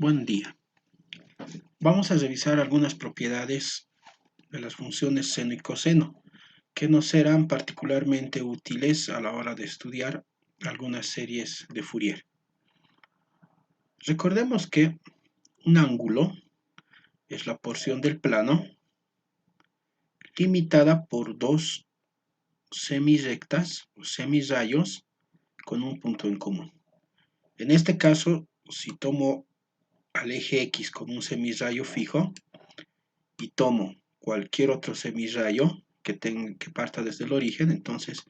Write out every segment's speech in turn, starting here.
Buen día. Vamos a revisar algunas propiedades de las funciones seno y coseno que nos serán particularmente útiles a la hora de estudiar algunas series de Fourier. Recordemos que un ángulo es la porción del plano limitada por dos semirrectas o semirrayos con un punto en común. En este caso, si tomo al eje X como un semirrayo fijo y tomo cualquier otro semirrayo que parta desde el origen, entonces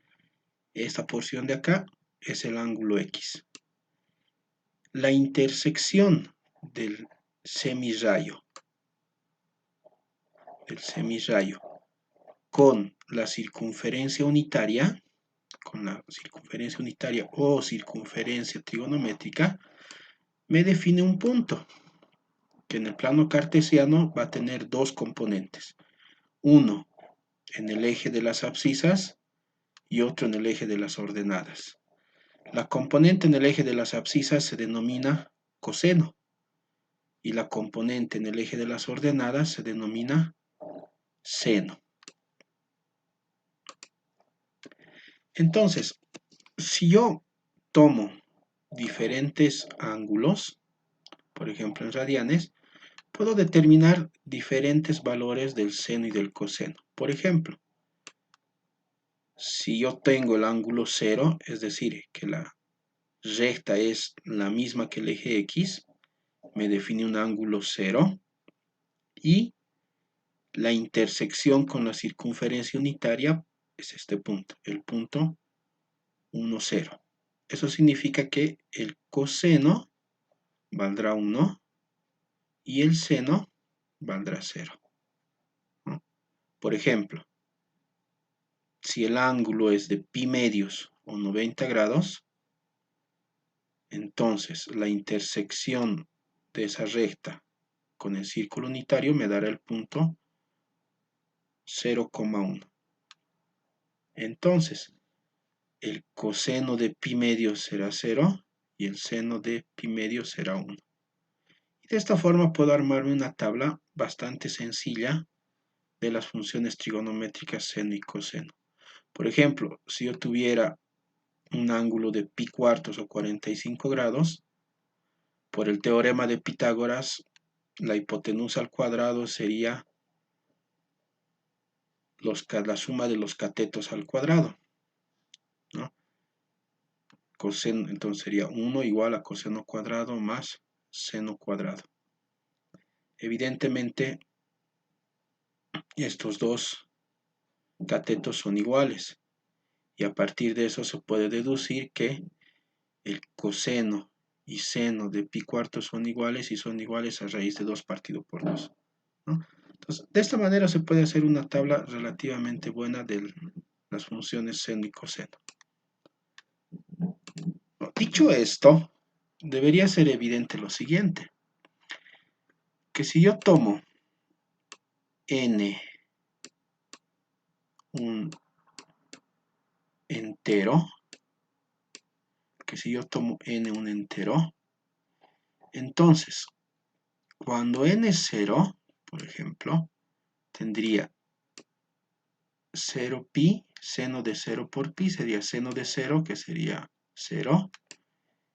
esta porción de acá es el ángulo X. La intersección del semirrayo con la circunferencia unitaria, o circunferencia trigonométrica, me define un punto que en el plano cartesiano va a tener dos componentes. Uno en el eje de las abscisas y otro en el eje de las ordenadas. La componente en el eje de las abscisas se denomina coseno y la componente en el eje de las ordenadas se denomina seno. Entonces, si yo tomo diferentes ángulos, por ejemplo en radianes, puedo determinar diferentes valores del seno y del coseno. Por ejemplo, si yo tengo el ángulo 0, es decir, que la recta es la misma que el eje X, me define un ángulo 0, y la intersección con la circunferencia unitaria es este punto, el punto 1, 0. Eso significa que el coseno valdrá 1 y el seno valdrá 0. ¿No? Por ejemplo, si el ángulo es de pi medios o 90 grados, entonces la intersección de esa recta con el círculo unitario me dará el punto 0,1. Entonces, el coseno de pi medio será 0 y el seno de pi medio será 1. Y de esta forma puedo armarme una tabla bastante sencilla de las funciones trigonométricas seno y coseno. Por ejemplo, si yo tuviera un ángulo de pi cuartos o 45 grados, por el teorema de Pitágoras, la hipotenusa al cuadrado sería la suma de los catetos al cuadrado, ¿no? Coseno, entonces sería 1 igual a coseno cuadrado más seno cuadrado. Evidentemente, estos dos catetos son iguales. Y a partir de eso se puede deducir que el coseno y seno de pi cuartos son iguales y son iguales a raíz de 2 partido por 2. ¿No? Entonces, de esta manera se puede hacer una tabla relativamente buena de las funciones seno y coseno. Dicho esto, debería ser evidente lo siguiente, que si yo tomo n un entero, entonces, cuando n es 0, por ejemplo, tendría 0 pi, seno de 0 por pi sería seno de 0, que sería 0,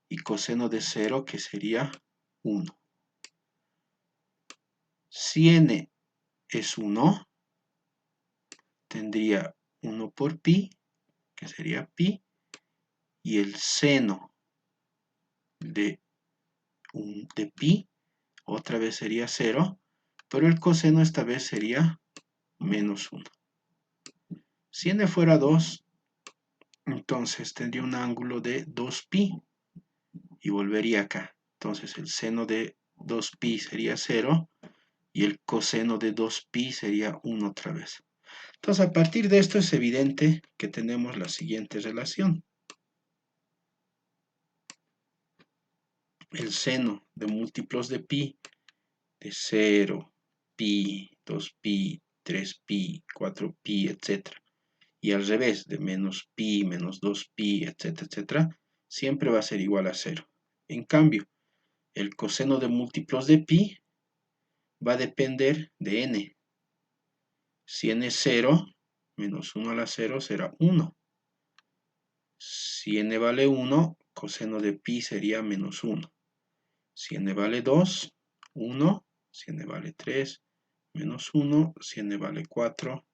y coseno de 0, que sería 1. Si n es 1, tendría 1 por pi, que sería pi, y el seno de pi, otra vez sería 0, pero el coseno esta vez sería menos 1. Si n fuera 2, entonces tendría un ángulo de 2pi, y volvería acá. Entonces el seno de 2pi sería 0, y el coseno de 2pi sería 1 otra vez. Entonces, a partir de esto es evidente que tenemos la siguiente relación. El seno de múltiplos de pi, de 0, pi, 2pi, 3pi, 4pi, etc. Y al revés, de menos pi, menos 2pi, etcétera, etcétera, siempre va a ser igual a 0. En cambio, el coseno de múltiplos de pi va a depender de n. Si n es 0, menos 1 a la 0 será 1. Si n vale 1, coseno de pi sería menos 1. Si n vale 2, 1. Si n vale 3, menos 1. Si n vale 4,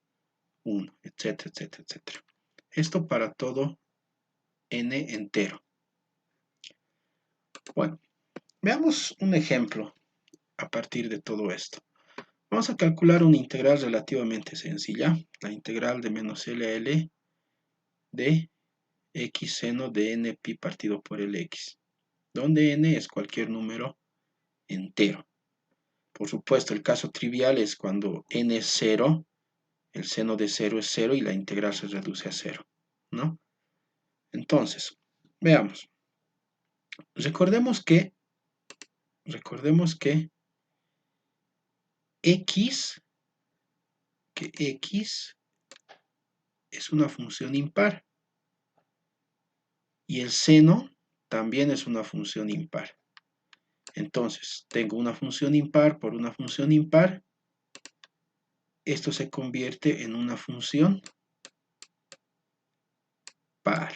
1, etcétera, etcétera, etcétera. Esto para todo n entero. Bueno, veamos un ejemplo a partir de todo esto. Vamos a calcular una integral relativamente sencilla, la integral de menos L a L de x seno de n pi partido por el x, donde n es cualquier número entero. Por supuesto, el caso trivial es cuando n es 0, el seno de 0 es 0 y la integral se reduce a 0, ¿no? Entonces, veamos. Recordemos que x es una función impar y el seno también es una función impar. Entonces, tengo una función impar por una función impar. Esto se convierte en una función par,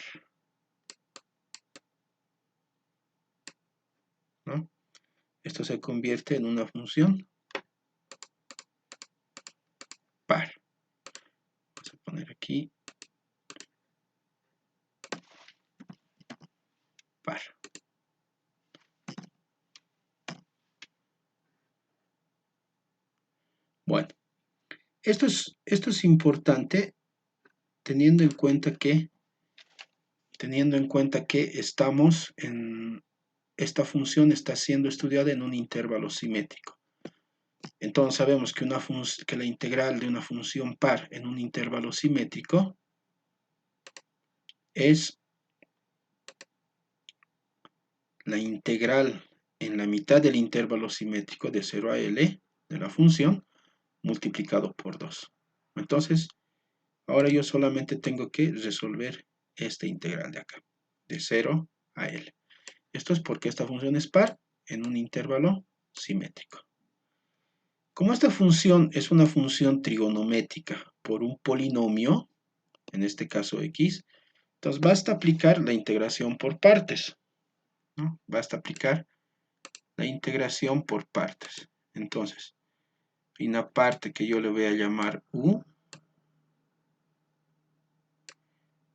¿no? Esto se convierte en una función par. Vamos a poner aquí par. Bueno, esto es importante teniendo en cuenta que esta función está siendo estudiada en un intervalo simétrico. Entonces sabemos que la integral de una función par en un intervalo simétrico es la integral en la mitad del intervalo simétrico de 0 a L de la función multiplicado por 2. Entonces, ahora yo solamente tengo que resolver esta integral de acá, de 0 a L. Esto es porque esta función es par en un intervalo simétrico. Como esta función es una función trigonométrica por un polinomio, en este caso x, entonces basta aplicar la integración por partes, ¿no? Basta aplicar la integración por partes. Entonces, hay una parte que yo le voy a llamar u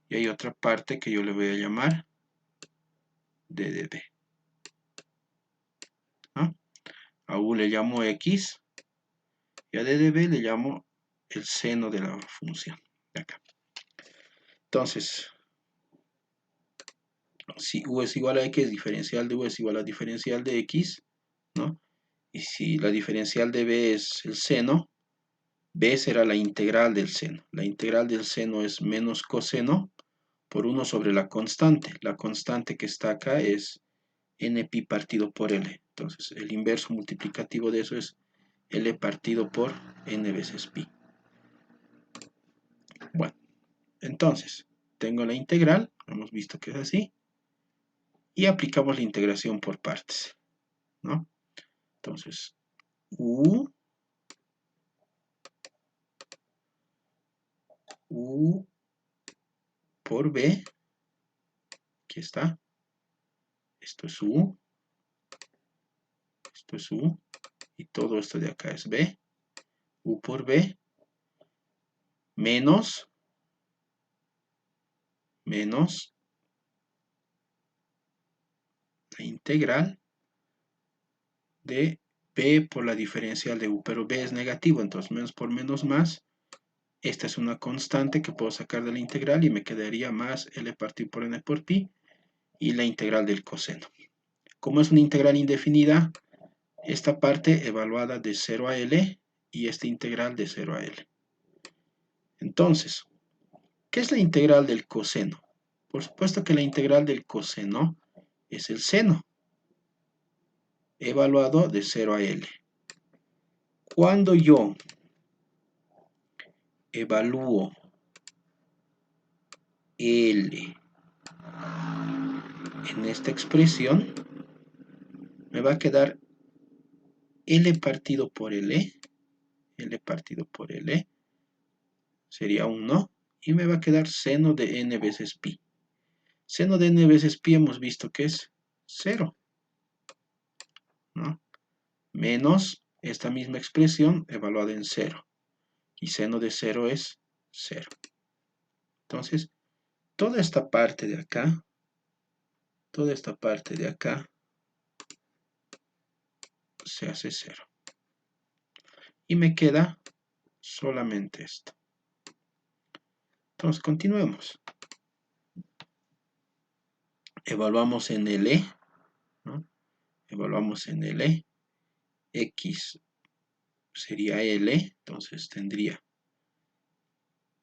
y hay otra parte que yo le voy a llamar d de b, ¿no? A u le llamo x y a d de b le llamo el seno de la función de acá. Entonces, si u es igual a x, diferencial de u es igual a diferencial de x, ¿no? Y si la diferencial de b es el seno, b será la integral del seno. La integral del seno es menos coseno por 1 sobre la constante. La constante que está acá es n pi partido por l. Entonces, el inverso multiplicativo de eso es l partido por n veces pi. Bueno, entonces, tengo la integral, hemos visto que es así, y aplicamos la integración por partes, ¿no? Entonces, u por b, aquí está, esto es u, y todo esto de acá es b, u por b, menos la integral de b por la diferencial de u, pero b es negativo, entonces menos por menos más, esta es una constante que puedo sacar de la integral y me quedaría más l partido por n por pi y la integral del coseno. Como es una integral indefinida, esta parte evaluada de 0 a l y esta integral de 0 a l. Entonces, ¿qué es la integral del coseno? Por supuesto que la integral del coseno es el seno evaluado de 0 a l. Cuando yo evalúo L en esta expresión, me va a quedar L partido por L. L partido por L sería 1. Y me va a quedar seno de n veces pi. Seno de n veces pi hemos visto que es 0, ¿no? Menos esta misma expresión evaluada en 0. Y seno de 0 es 0. Entonces, toda esta parte de acá se hace 0. Y me queda solamente esto. Entonces, continuemos. Evaluamos en L, ¿no? Evaluamos en L. X sería L, entonces tendría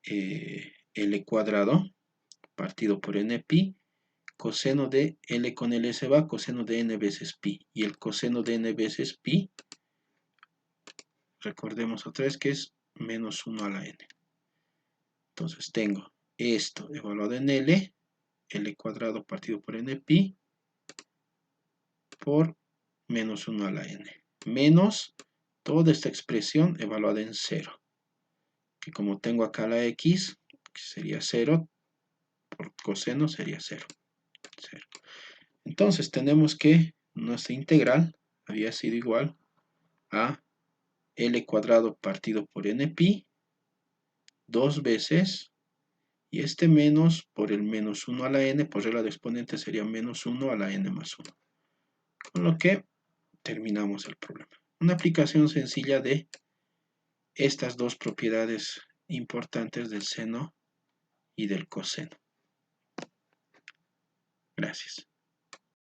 L cuadrado partido por n pi. Coseno de L con L se va, coseno de n veces pi. Y el coseno de n veces pi, recordemos otra vez que es menos 1 a la n. Entonces tengo esto evaluado en L, L cuadrado partido por n pi, por menos 1 a la n. Menos toda esta expresión evaluada en 0. Que como tengo acá la x, que sería 0, por coseno sería 0. Entonces tenemos que nuestra integral había sido igual a L cuadrado partido por n pi, 2 veces, y este menos por el menos 1 a la n, por regla de exponente sería menos 1 a la n más 1. Con lo que terminamos el problema. Una aplicación sencilla de estas dos propiedades importantes del seno y del coseno. Gracias.